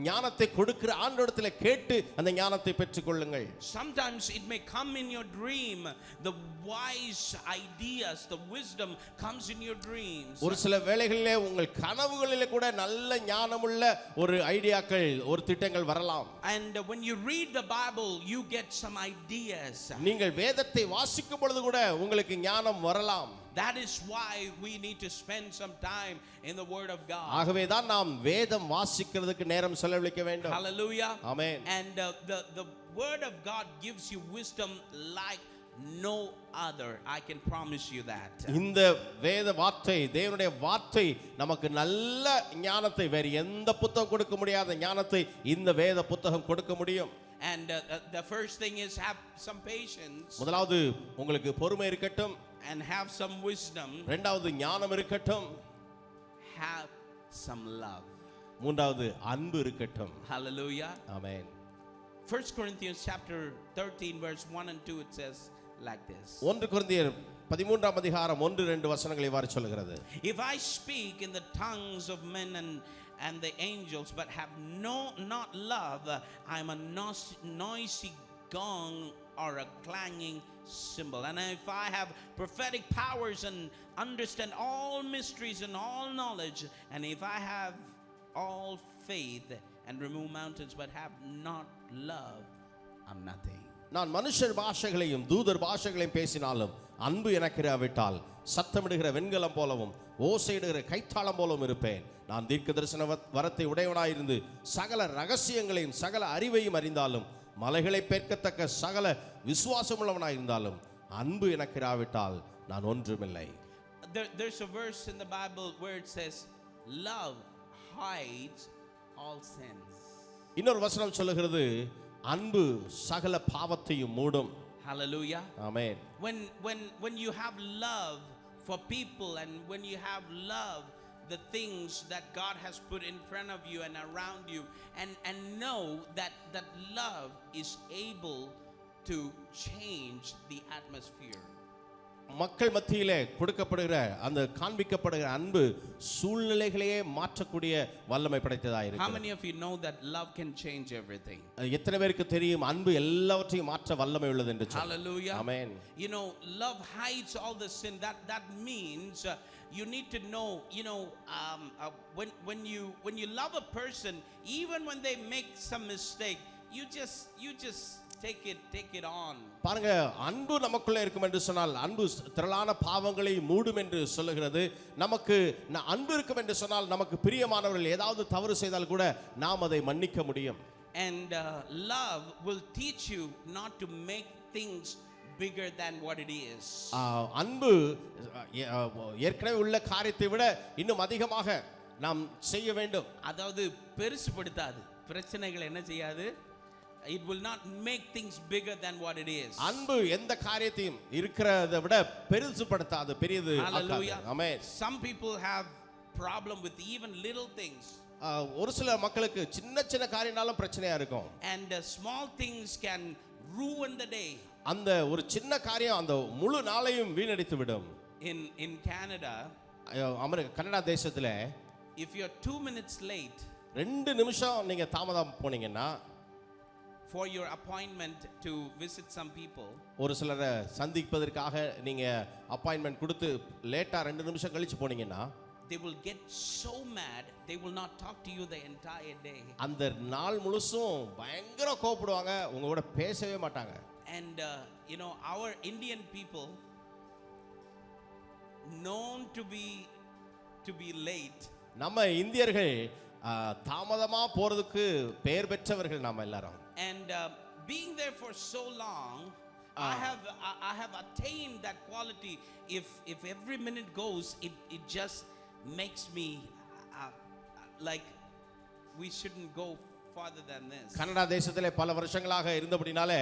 ஞானத்தை கொடுக்கிற ஆண்டவரிடத்திலே கேட்டு அந்த ஞானத்தை பெற்றுக்கொள்ளுங்கள். Sometimes it may come in your dream. The wise ideas, the wisdom comes in your dreams. ஒரு சில வேளைகளிலே உங்கள் கனவுகளிலே கூட நல்ல ஞானமுள்ள ஒரு ஐடியாக்கள், ஒரு திட்டங்கள் வரலாம். And when you read the Bible, you get some ideas. நீங்கள் வேதத்தை வாசிக்கும் பொழுது கூட உங்களுக்கு ஞானம் வரலாம். That is why we need to spend some time in the Word of God. ஆகவே தான் நாம் வேதம் வாசிக்கிறதுக்கு நேரம் செலவழிக்க வேண்டும். Hallelujah. Amen. And the Word of God gives you wisdom like no other. I can promise you that. இந்த வேத வார்த்தை, தேவனுடைய வார்த்தை நமக்கு நல்ல ஞானத்தை, வேறு எந்த புத்தகம் கொடுக்க முடியாத ஞானத்தை இந்த வேத புத்தகம் கொடுக்க முடியும். And the first thing is have some patience. முதலாவது உங்களுக்கு பொறுமை இருக்கட்டும். And have some wisdom. இரண்டாவது ஞானம் இருக்கட்டும். Have some love. மூன்றாவது அன்பு இருக்கட்டும். Hallelujah. Amen. 1 Corinthians chapter 13 verse 1 and 2 it says like this. 1 கொரிந்தியர் 13ஆம் அதிகாரம் 1-2 வசனங்களை இவ்வாறு சொல்கிறது. If I speak in the tongues of men and the angels but have not love, I am a noisy gong or a clanging cymbal. And if I have prophetic powers and understand all mysteries and all knowledge, and if I have all faith and remove mountains but have not love, I'm nothing. நான் மனுஷர் பாஷைகளையும் தூதர் பாஷைகளையும் பேசினாலும் அன்பு எனக்கு இராவிட்டால் சத்தமிடுகிற வெண்கலம் போலவும் ஓசையிடுகிற கைத்தாளம் போலவும் இருப்பேன். நான் தீர்க்க தரிசன வரத்தை உடையவனாயிருந்து சகல ரகசியங்களையும் சகல அறிவையும் அறிந்தாலும் மலைகளை பெற்கத்தக்க சகல விசுவாசமுள்ளவனாயிருந்தாலும் அன்பு எனக்கு இராவிட்டால் நான் ஒன்றுமில்லை. There's a verse in the Bible where it says love hides all sins. இன்னொரு வசனம் சொல்லுகிறது, அன்பு சகல பாவத்தையும் மூடும். Hallelujah. Amen. When you have love for people and when you have love the things that God has put in front of you and around you, and know that love is able to change the atmosphere. மக்கள் மத்தியிலே கொடுக்கப்படுகிற அந்த காண்பிக்கப்படுகிற அன்பு சூழ்நிலைகளையே மாற்றக்கூடிய வல்லமை படைத்ததாக How இருக்கிறது. many of you know that love can change everything? எத்தனை பேருக்கு தெரியும் அன்பு எல்லாவற்றையும் மாற்ற வல்லமை உள்ளது என்று சொல்லி? Hallelujah. Amen. You know, love hides all the sin. That means you need to know, when you love a person, even when they make some mistake, you just take it on. பாருங்க, அன்பு நமக்குள்ள இருக்கும் என்று சொன்னால் அன்பு திரளான பாவங்களை மூடும் என்று சொல்லுகிறது. நமக்கு அன்பு இருக்கும் என்று சொன்னால் நமக்கு பிரியமானவர்கள் ஏதாவது தவறு செய்தால் கூட நாம் அதை மன்னிக்க முடியும். And love will teach you not to make things bigger than what it is. அன்பு ஏற்கனவே உள்ள காரியத்தை விட இன்னும் அதிகமாக நாம் செய்ய வேண்டும். அதாவது பெருசுபடுத்தாது பிரச்சனைகளை என்ன செய்யாது. It will not make things bigger than what it is. அன்பு எந்த காரியத்தையும் இருக்கிறதை விட பெருசுபடுத்தாது, பெரியது ஆக்காது. ஆமென். Some people have problem with even little things. ஒரு சில மக்களுக்கு சின்ன சின்ன காரியம்னாலும் பிரச்சனையா இருக்கும். And small things can ruin the day. அந்த ஒரு சின்ன காரியம் அந்த முழு நாளையும் வீணடித்து விடும். In Canada, கனடா தேசத்துல if you're 2 minutes late 2 நிமிஷம் நீங்க தாமதம் போனீங்கன்னா, for your appointment to visit some people, ஒரு சிலரை சந்திப்பதற்காக நீங்க அப்பாயின்மெண்ட் கொடுத்து லேட்டா 2 நிமிஷம் கழிச்சு போனீங்கன்னா, they will get so mad they will not talk to you the entire day. அந்த நாள் முழுசும் பயங்கர கோபப்படுவாங்க, உங்க கூட பேசவே மாட்டாங்க. And you know, our Indian people known to be late. நம்ம இந்தியர்கள் தாமதமா போறதுக்கு பெயர் பெற்றவர்கள் நாம எல்லாரும். And being there for so long, I have attained that quality. If every minute goes, it just makes me like we shouldn't go farther than this. Canada தேசத்திலே பல வருஷங்களாக இருந்தபடினாலே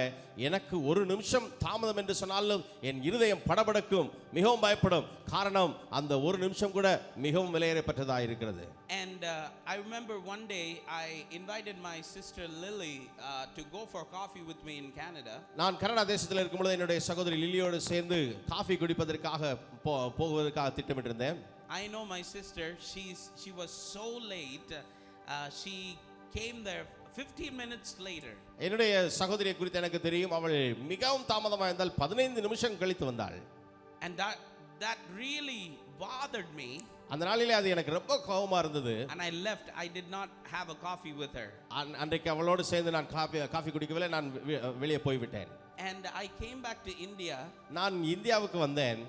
எனக்கு ஒரு நிமிஷம் தாமதம் என்று சொன்னாலும் என் இருதயம் படபடக்கும், மிகவும் பயப்படும். காரணம் அந்த ஒரு நிமிஷம் கூட மிகவும் விலையேறப்பட்டதாக இருக்கிறது. And I remember one day I invited my sister Lily to go for coffee with me in Canada. நான் கனடா தேசத்தில் இருக்கும்போது என்னுடைய சகோதரி லிலியோடு சேர்ந்து காஃபி குடிப்பதற்காக போவதற்காக திட்டமிட்டிருந்தேன். I know my sister, she was so late. She came there 15 minutes later. என்னுடைய சகோதரியை குறித்து எனக்கு தெரியும், அவள் மிகவும் தாமதமாக இருந்தால் 15 நிமிஷம் கழித்து வந்தாள். And that really bothered me. அந்த நாளிலே அது எனக்கு ரொம்ப கோபமா இருந்தது. And I left. I did not have a coffee with her. அன்றைக்கு அவளோடு சேர்ந்து நான் காஃபி குடிக்கவில்லை, நான் வெளியே போய்விட்டேன். And I came back to India. நான் இந்தியாவுக்கு வந்தேன்.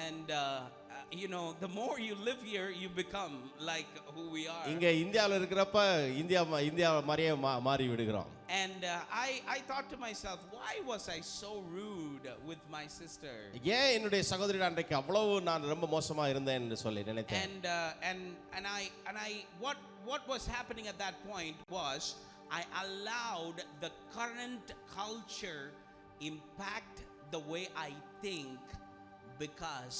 And you know, the more you live here, you become like who we are. இங்க இந்தியால இருக்கிறப்ப இந்தியா மாதிரியே மாறி விடுகிறோம். And I thought to myself, why was I so rude with my sister? ஏன் என்னுடைய சகோதரி அன்றைக்கு அவ்வளவு நான் ரொம்ப மோசமா இருந்தேன் என்று சொல்லி நினைத்தேன். And I what was happening at that point was I allowed the current culture impact the way I think, because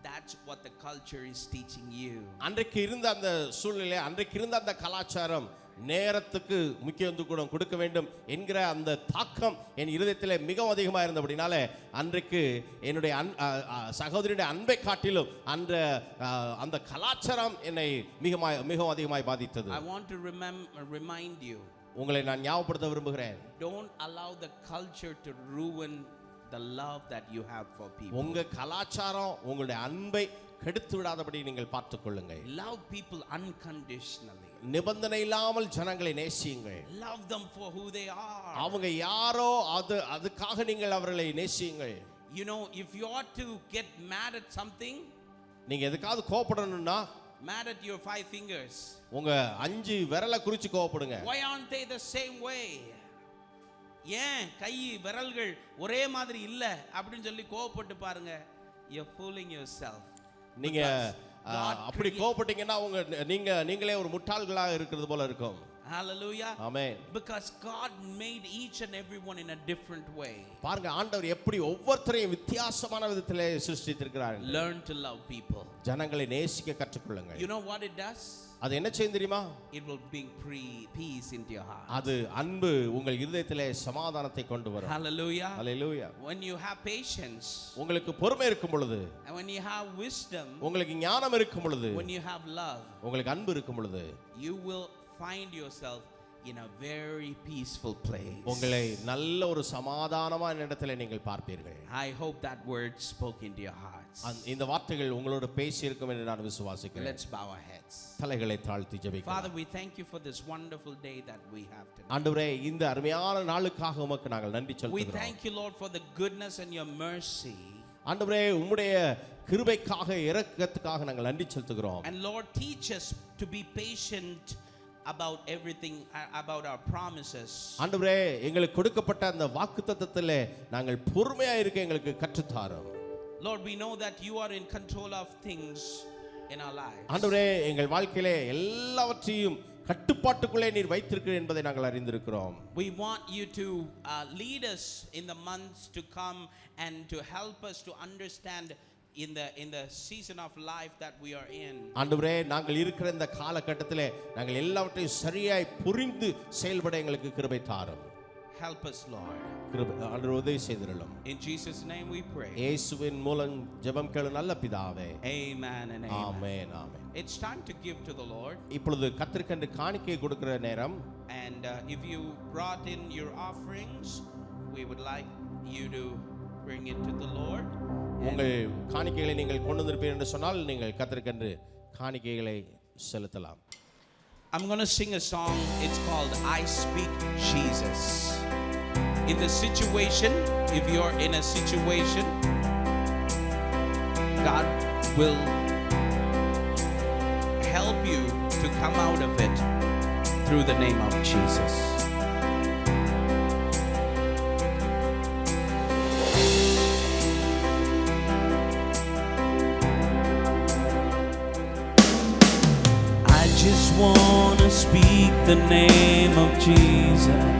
that's what the culture is teaching you. அன்றைக்கு இருந்த அந்த சூழ்நிலை, அன்றைக்கு இருந்த அந்த கலாச்சாரம், நேரத்துக்கு முக்கியத்துவம் கொடுக்க வேண்டும் என்கிற அந்த தாக்கம் என் இருதயத்திலே மிகவும் அதிகமாக இருந்தபடினாலே அன்றைக்கு என்னுடைய சகோதரியுடைய அன்பை காட்டிலும் அந்த கலாச்சாரம் என்னை மிகவும் அதிகமாய் பாதித்தது. I want to remind you, உங்களை நான் ஞாபகப்படுத்த விரும்புகிறேன், don't allow the culture to ruin the love that you have for people. உங்க கலாச்சாரம் உங்களுடைய அன்பை கெடுத்து விடாதபடி நீங்கள் பார்த்துக் கொள்ளுங்கள். Love people unconditionally. நிபந்தனை இல்லாமல் ஜனங்களை நேசியுங்கள். Love them for who they are. அவங்க யாரோ அதுக்காக நீங்கள் அவர்களை நேசியுங்கள். You know, if you ought to get mad at something, நீங்க எதுக்காவது கோபப்படணும்னா mad at your 5 fingers. உங்க 5 விரலை குறிச்சு கோபப்படுங்க. Why aren't they the same way? ஏன் கை விரல்கள் ஒரே மாதிரி இல்ல அப்படின்னு சொல்லி கோவப்பட்டு பாருங்க. You're fooling yourself. நீங்க அப்படி கோவப்பட்டீங்கன்னா நீங்களே ஒரு முட்டாள்களாக இருக்கிறது போல இருக்கும். Hallelujah. Amen. Because God made each and everyone in a different way. பாருங்க, ஆண்டவர் எப்படி ஒவ்வொருத்தரையும் வித்தியாசமான விதத்திலே சிருஷ்டித்திருக்கிறார். Learn to love people. ஜனங்களை நேசிக்க கற்றுக்கொள்ளுங்கள். You know what it does? அது என்ன செய்யும் தெரியுமா? It will bring peace into your heart. அது அன்பு உங்கள் இதயத்திலே சமாதானத்தை கொண்டு வரும். Hallelujah. Hallelujah. When you have patience, உங்களுக்கு பொறுமை இருக்கும் பொழுது, and when you have wisdom, உங்களுக்கு ஞானம் இருக்கும் பொழுது, when you have love, உங்களுக்கு அன்பு இருக்கும் பொழுது, you will find yourself in a very peaceful place. உங்களை நல்ல ஒரு சமாதானமான இடத்திலே நீங்கள் பார்ப்பீர்கள். I hope that word spoke into your hearts. இந்த வார்த்தைகள் உங்களோடு பேசி இருக்கும் என்று நான் விசுவாசிக்கிறேன். Let's bow our heads. தலைகளை தாழ்த்தி ஜெபிக்கலாம். Father, we thank you for this wonderful day that we have today. ஆண்டவரே, இந்த அருமையான நாளுக்காக உமக்கு நாங்கள் நன்றி We செலுத்துகிறோம். thank you, Lord, for the goodness and your mercy. ஆண்டவரே, உம்முடைய கிருபைக்காக இரக்கத்துக்காக நாங்கள் நன்றி செலுத்துகிறோம். And Lord, teach us to be patient about everything, about our promises. ஆண்டவரே எங்களுக்கு கொடுக்கப்பட்ட அந்த வாக்குத்தத்தத்திலே நாங்கள் பொறுமையா இருக்க எங்களுக்கு கற்றுத்தாரும். Lord, we know that you are in control of things in our lives. ஆண்டவரே எங்கள் வாழ்க்கையிலே எல்லாவற்றையும் கட்டுப்பாட்டுக்குள்ளே நீர் வைத்திருக்கிறீர் என்பதை நாங்கள் அறிந்திருக்கிறோம். We want you to lead us in the months to come and to help us to understand in the season of life that we are in. ஆண்டவரே நாங்கள் இருக்கிற இந்த காலகட்டத்திலே நாங்கள் எல்லாவற்றையும் சரியாய் புரிந்து செயல்பட எங்களுக்கு கிருபை தாரும். Help us, Lord. கிருபை ஆண்டவரே உதவி செய்திரலும். In Jesus' name we pray. இயேசுவின் மூலம் ஜெபம் கேளு நல்ல பிதாவே. Amen and amen. Amen amen. It's time to give to the Lord. இப்பொழுது கர்த்தருக்கு காணிக்கை கொடுக்கிற நேரம். And if you brought in your offerings, we would like you to bring it to the Lord. உங்கள் காணிக்கைகளை நீங்கள் கொண்டு வந்திருப்பீர்கள் என்று சொன்னால் நீங்கள் கர்த்தருக்கு காணிக்கைகளை செலுத்தலாம். I'm going to sing a song. It's called I Speak Jesus. In the situation, if you're in a situation, God will help you to come out of it through the name of Jesus. I just want to speak the name of Jesus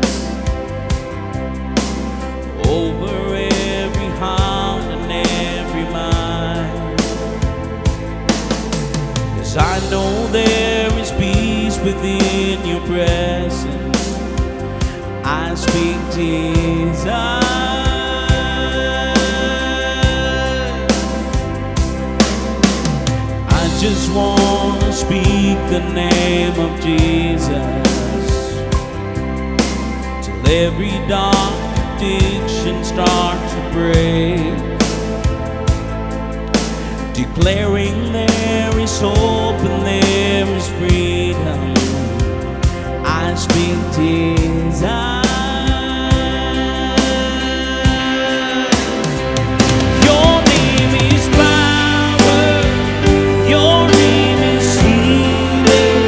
over every heart and every mind, 'cause I know there is peace within your presence. I speak Jesus. I just want to speak the name of Jesus till every dark addiction starts to break, declaring there is hope and there is freedom. I speak Jesus. Your name is power. Your name is healing.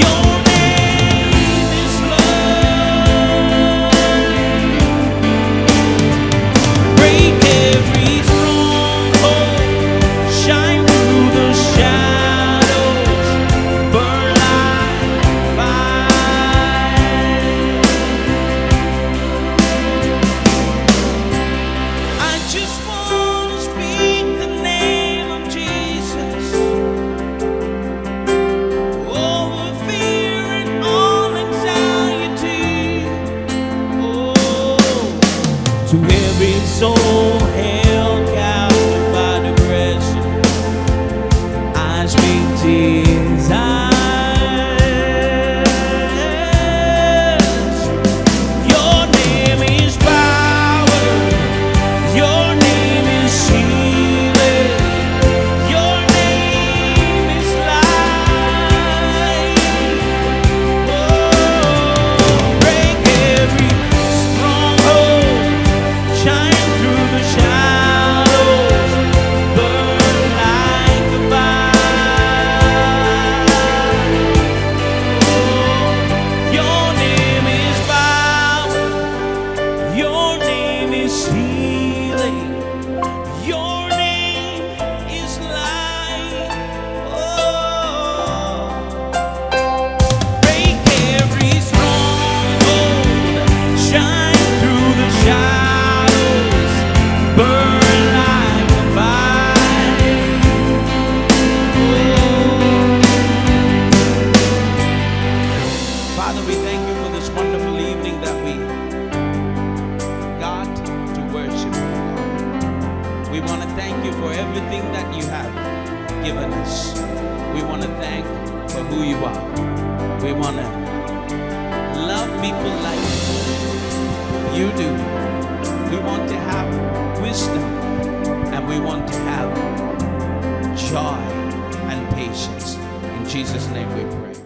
Your name is love. Break every stronghold. Shine through the shadows. Burn like fire. I just want to speak the name of Jesus over fear and all anxiety. Oh, to every soul held captive by depression, I speak Jesus. Your name is power. Your name is healing. Your name is life. Oh, break every stronghold. Shine through the shadows. Burn like a fire. Oh, your name is power. Your name is healing. Your name is life. Oh, break every stronghold. Shine through the shadows. Burn like a fire. Father, we thank you for this wonderful evening that we got to worship you, Lord. We want to thank you for everything that you have given us. We want to thank for who you are. We want to love people like you do. We want to have wisdom and we want to have joy and patience. In Jesus' name we pray.